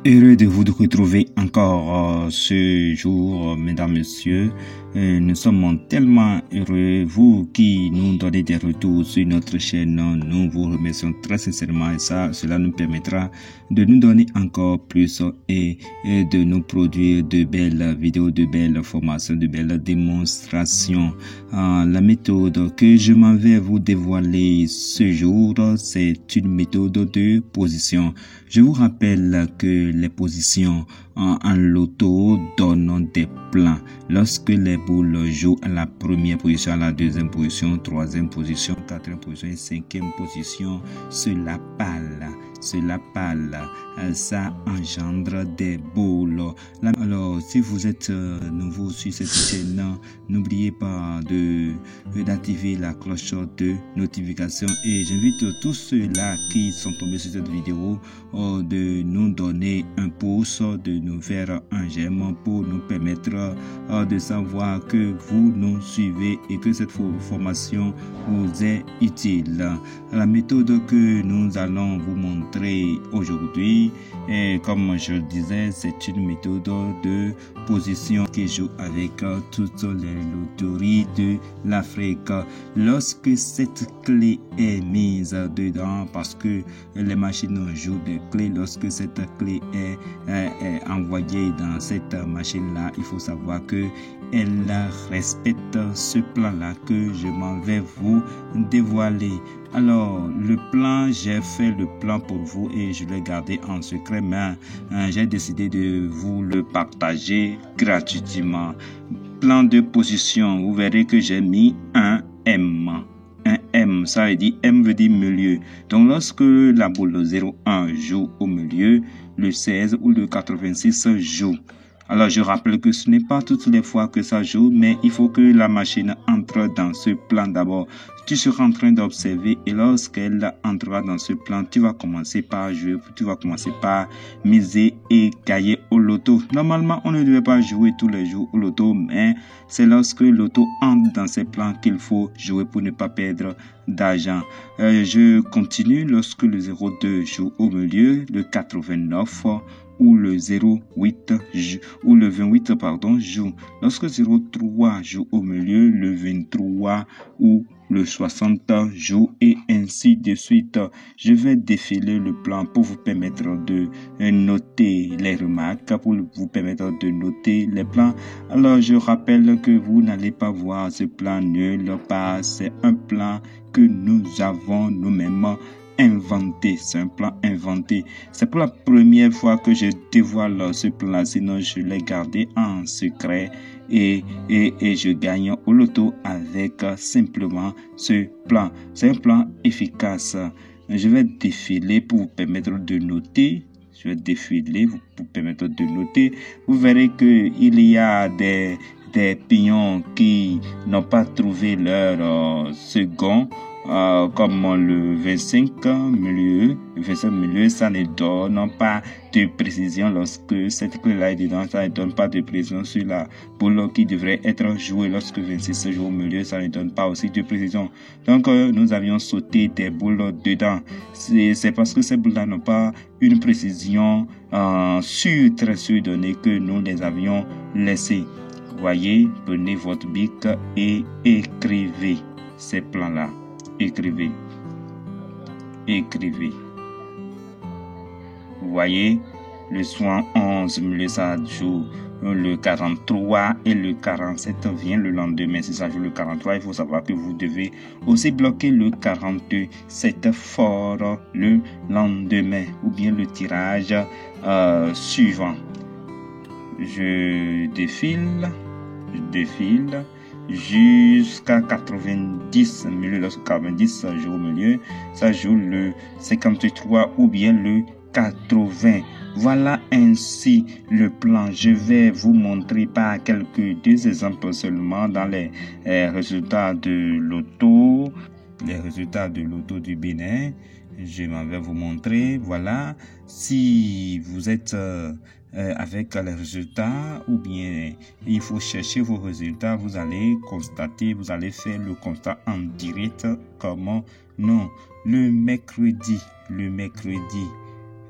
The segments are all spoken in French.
Heureux de vous retrouver encore ce jour, mesdames, messieurs. Nous sommes tellement heureux, vous qui nous donnez des retours sur notre chaîne, nous vous remercions très sincèrement et cela nous permettra de nous donner encore plus et de nous produire de belles vidéos, de belles formations, de belles démonstrations. La méthode que je m'en vais vous dévoiler ce jour, c'est une méthode de position. Je vous rappelle que les positions en loto donnent des plans. Lorsque les boules jouent à la première position, à la deuxième position, troisième position, quatrième position et cinquième position, cela parle. Ça engendre des boules. Alors, si vous êtes nouveau sur cette chaîne, n'oubliez pas d'activer la cloche de notification et j'invite tous ceux-là qui sont tombés sur cette vidéo de nous donner un pouce, de nous faire un j'aime pour nous permettre de savoir que vous nous suivez et que cette formation vous est utile. La méthode que nous allons vous montrer aujourd'hui, et comme je le disais, c'est une méthode de position qui joue avec toutes les loteries de l'Afrique. Lorsque cette clé est mise dedans, parce que les machines jouent des clés, lorsque cette clé est envoyée dans cette machine-là, il faut savoir que elle respecte ce plan-là que je m'en vais vous dévoiler. Alors, le plan, j'ai fait le plan pour vous et je l'ai gardé en secret, mais j'ai décidé de vous le partager gratuitement. Plan de position, vous verrez que j'ai mis un M. Un M, ça veut dire M veut dire milieu. Donc, lorsque la boule 01 joue au milieu, le 16 ou le 86 joue. Alors, je rappelle que ce n'est pas toutes les fois que ça joue, mais il faut que la machine entre dans ce plan d'abord. Tu seras en train d'observer et lorsqu'elle entrera dans ce plan, tu vas commencer par jouer, tu vas commencer par miser et gagner au loto. Normalement, on ne devait pas jouer tous les jours au loto, mais c'est lorsque le loto entre dans ces plans qu'il faut jouer pour ne pas perdre d'argent. Je continue lorsque le 02 joue au milieu, le 89 ou le 08 ou le 28 joue. Lorsque 03 joue au milieu, le 23 ou le 60 joue et ainsi de suite. Je vais défiler le plan pour vous permettre de noter les remarques, pour vous permettre de noter les plans. Alors je rappelle que vous n'allez pas voir ce plan nulle part, c'est un plan que nous avons nous-mêmes inventé, c'est un plan inventé. C'est pour la première fois que je dévoile ce plan, sinon je l'ai gardé en secret et je gagne au loto avec simplement ce plan. C'est un plan efficace. Je vais défiler pour vous permettre de noter. Je vais défiler pour vous permettre de noter. Vous verrez que il y a des pions qui n'ont pas trouvé leur second. Comme le 25 milieu, ça ne donne pas de précision lorsque cette clé-là est dedans, ça ne donne pas de précision sur la boule qui devrait être jouée lorsque 26 joue au milieu, ça ne donne pas aussi de précision. Donc, nous avions sauté des boules dedans. C'est parce que ces boules-là n'ont pas une précision très sûre donnée que nous les avions laissées. Voyez, prenez votre bic et écrivez ces plans-là. Écrivez. Vous voyez, le 71 milieu, ça joue le 43 et le 47 vient le lendemain. Si ça joue le 43, il faut savoir que vous devez aussi bloquer le 42. C'est fort le lendemain ou bien le tirage suivant. Je défile jusqu'à 90 milieu. Lorsque 90 joue au milieu, ça joue le 53 ou bien le 80. Voilà ainsi le plan. Je vais vous montrer par deux exemples seulement dans les résultats de l'auto. Les résultats de l'auto du Bénin. Je m'en vais vous montrer. Voilà. Si vous êtes avec les résultats ou bien il faut chercher vos résultats, vous allez constater, vous allez faire le constat en direct. Comment? Non. Le mercredi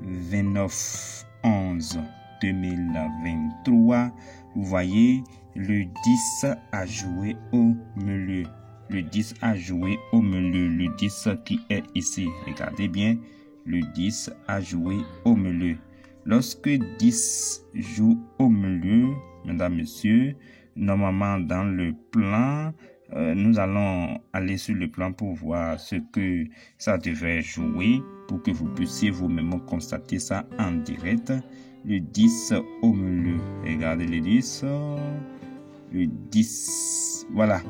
29 11 2023. Vous voyez, le 10 a joué au milieu. Le 10 a joué au milieu. Le 10 qui est ici. Regardez bien. Le 10 a joué au milieu. Lorsque 10 joue au milieu, mesdames, messieurs, normalement dans le plan, nous allons aller sur le plan pour voir ce que ça devrait jouer, pour que vous puissiez vous-même constater ça en direct. Le 10 au milieu. Regardez le 10. Le 10. Voilà.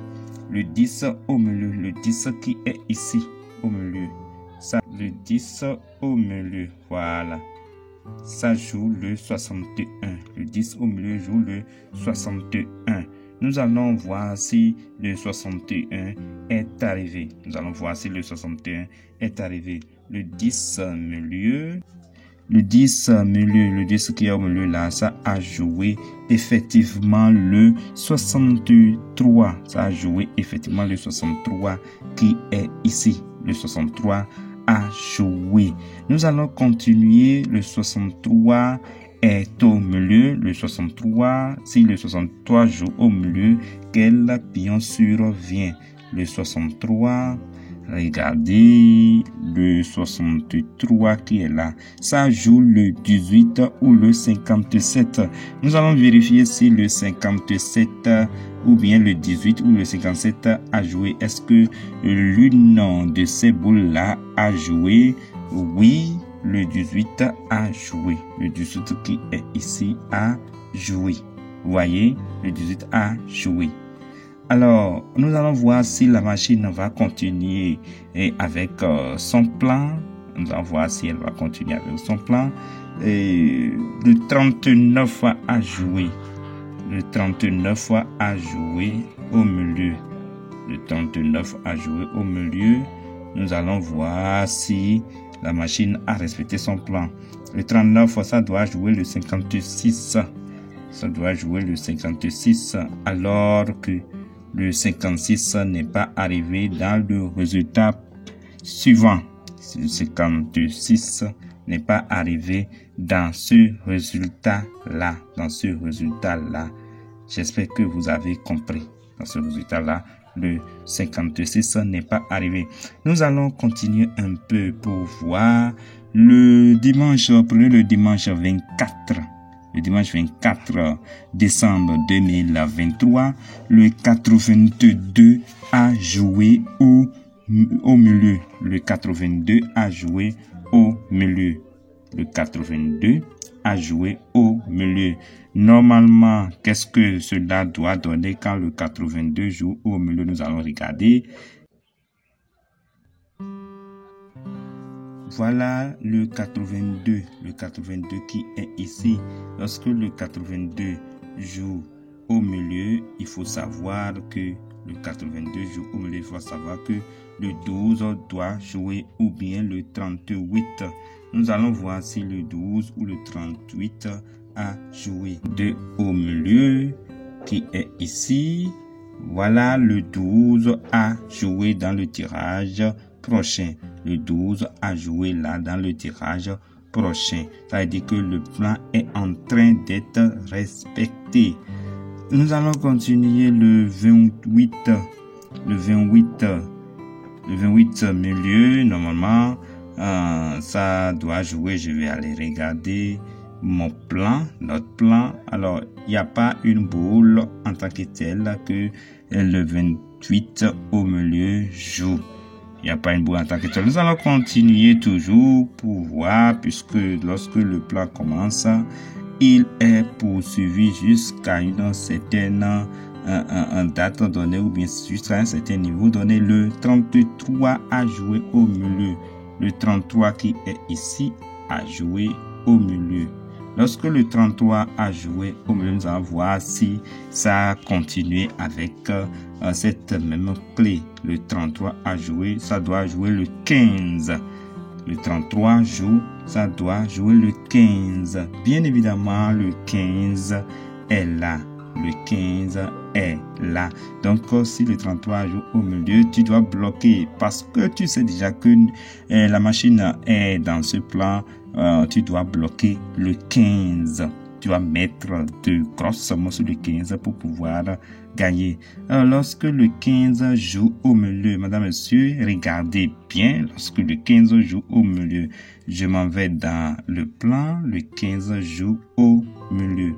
Le 10 au milieu. Le 10 qui est ici au milieu. Ça, le 10 au milieu. Voilà. Ça joue le 61. Le 10 au milieu joue le 61. Nous allons voir si le 61 est arrivé. Nous allons voir si le 61 est arrivé. Le 10 milieu. Le 10 milieu, le 10 qui est au milieu là, ça a joué effectivement le 63. Ça a joué effectivement le 63 qui est ici. Le 63 a joué. Nous allons continuer. Le 63 est au milieu. Le 63, si le 63 joue au milieu, quel pion survient? Le 63, regardez, le 63 qui est là. Ça joue le 18 ou le 57. Nous allons vérifier si le 57 ou bien le 18 ou le 57 a joué. Est-ce que l'une de ces boules-là a joué? Oui, le 18 a joué. Le 18 qui est ici a joué. Vous voyez, le 18 a joué. Alors, nous allons voir si la machine va continuer avec son plan. Nous allons voir si elle va continuer avec son plan. Le 39 a joué. Le 39 a joué au milieu. Le 39 a joué au milieu. Nous allons voir si la machine a respecté son plan. Le 39, ça doit jouer le 56. Ça doit jouer le 56 alors que le 56 n'est pas arrivé dans le résultat suivant. Le 56 n'est pas arrivé dans ce résultat-là. Dans ce résultat-là. J'espère que vous avez compris. Dans ce résultat-là, le 56 n'est pas arrivé. Nous allons continuer un peu pour voir le dimanche. Prenez le dimanche 24. Le dimanche 24 décembre 2023, le 82 a joué au milieu. Le 82 a joué au milieu. Le 82 a joué au milieu. Normalement, qu'est-ce que cela doit donner quand le 82 joue au milieu? Nous allons regarder. Voilà le 82 qui est ici. Lorsque le 82 joue au milieu, il faut savoir que le 82 joue au milieu. Il faut savoir que le 12 doit jouer ou bien le 38. Nous allons voir si le 12 ou le 38 a joué. De au milieu qui est ici. Voilà, le 12 a joué dans le tirage prochain. Le 12 a joué là dans le tirage prochain. Ça veut dire que le plan est en train d'être respecté. Nous allons continuer le 28. Le 28 milieu, normalement, ça doit jouer. Je vais aller regarder mon plan, notre plan. Alors, il n'y a pas une boule en tant que telle que le 28 au milieu joue. Il n'y a pas une boule en tant que telle. Nous allons continuer toujours pour voir, puisque lorsque le plan commence, il est poursuivi jusqu'à une certaine date donnée ou bien jusqu'à un certain niveau donné. Le 33 a joué au milieu. Le 33 qui est ici a joué au milieu. Lorsque le 33 a joué au milieu, nous allons voir si ça a continué avec cette même clé. Le 33 a joué, ça doit jouer le 15. Le 33 joue, ça doit jouer le 15. Bien évidemment, le 15 est là. Le 15 est là. Donc, si le 33 joue au milieu, tu dois bloquer parce que tu sais déjà que la machine est dans ce plan tu dois bloquer le 15. Tu vas mettre 2 grosses sommes sur le 15 pour pouvoir gagner. Alors, lorsque le 15 joue au milieu, madame, monsieur, regardez bien, lorsque le 15 joue au milieu, je m'en vais dans le plan, le 15 joue au milieu.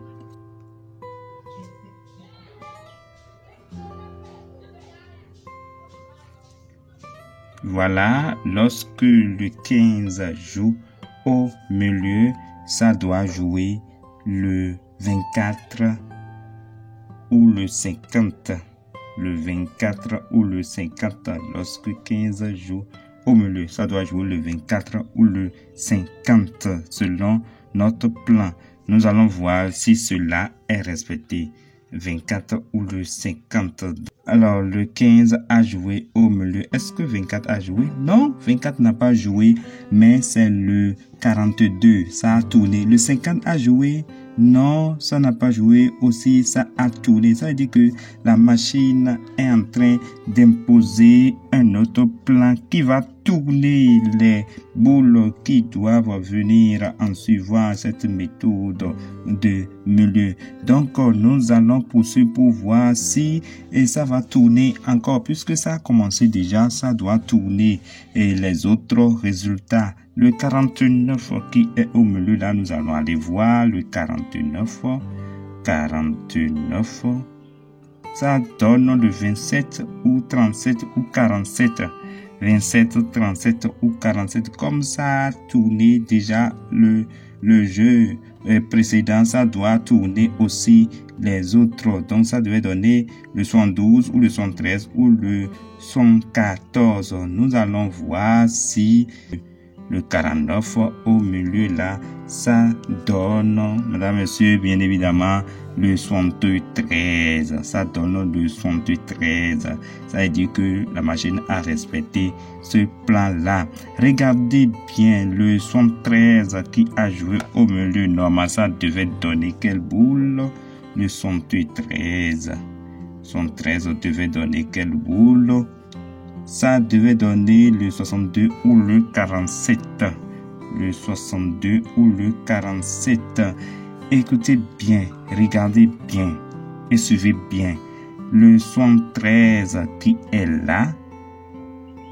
Voilà, lorsque le 15 joue au milieu, ça doit jouer le 24 ou le 50. Le 24 ou le 50, lorsque 15 joue au milieu, ça doit jouer le 24 ou le 50 selon notre plan. Nous allons voir si cela est respecté. 24 ou le 50. Alors, le 15 a joué au milieu. Est-ce que 24 a joué? Non, 24 n'a pas joué, mais c'est le 42. Ça a tourné. Le 50 a joué? Non, ça n'a pas joué aussi, ça a tourné. Ça veut dire que la machine est en train d'imposer un autre plan qui va tourner les boules qui doivent venir en suivant cette méthode de milieu. Donc, nous allons poursuivre pour voir si ça va tourner encore. Puisque ça a commencé déjà, ça doit tourner. Et les autres résultats, le 49 qui est au milieu, là, nous allons aller voir le 49. 49, ça donne le 27 ou 37 ou 47. 27, 37 ou 47. Comme ça a tourné déjà le jeu précédent, ça doit tourner aussi les autres. Donc, ça devait donner le 112 ou le 113 ou le 114. Nous allons voir si le 49 au milieu là, ça donne, mesdames, messieurs, bien évidemment, le 73. Ça donne le 73. Ça veut dire que la machine a respecté ce plan-là. Regardez bien le 73 qui a joué au milieu. Normalement, ça devait donner quelle boule? Le 73. 73 devait donner quelle boule? Ça devait donner le 62 ou le 47. Le 62 ou le 47. Écoutez bien, regardez bien et suivez bien. Le 73 qui est là,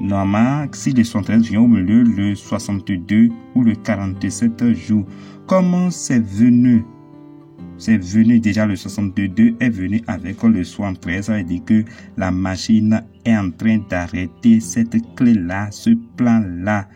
normalement, si le 73 vient au milieu, le 62 ou le 47 joue. Comment c'est venu? C'est venu déjà, le 62 est venu avec le 73. Ça veut dire que la machine est en train d'arrêter cette clé-là, ce plan-là.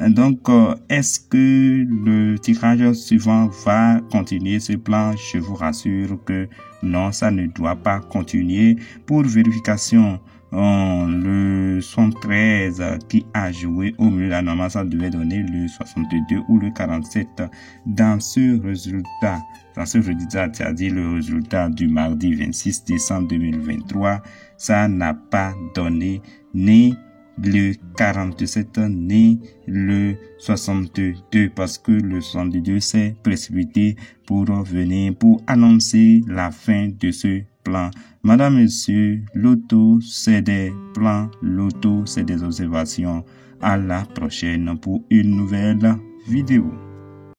Donc, est-ce que le tirage suivant va continuer ce plan? Je vous rassure que non, ça ne doit pas continuer. Pour vérification, le 73 qui a joué au milieu, normalement, ça devait donner le 62 ou le 47 dans ce résultat. Dans ce résultat, c'est-à-dire le résultat du mardi 26 décembre 2023, ça n'a pas donné ni le 47 ni le 62 parce que le 62 s'est précipité pour venir, pour annoncer la fin de ce plan. Madame, Monsieur, l'auto, c'est des plans, l'auto, c'est des observations. À la prochaine pour une nouvelle vidéo.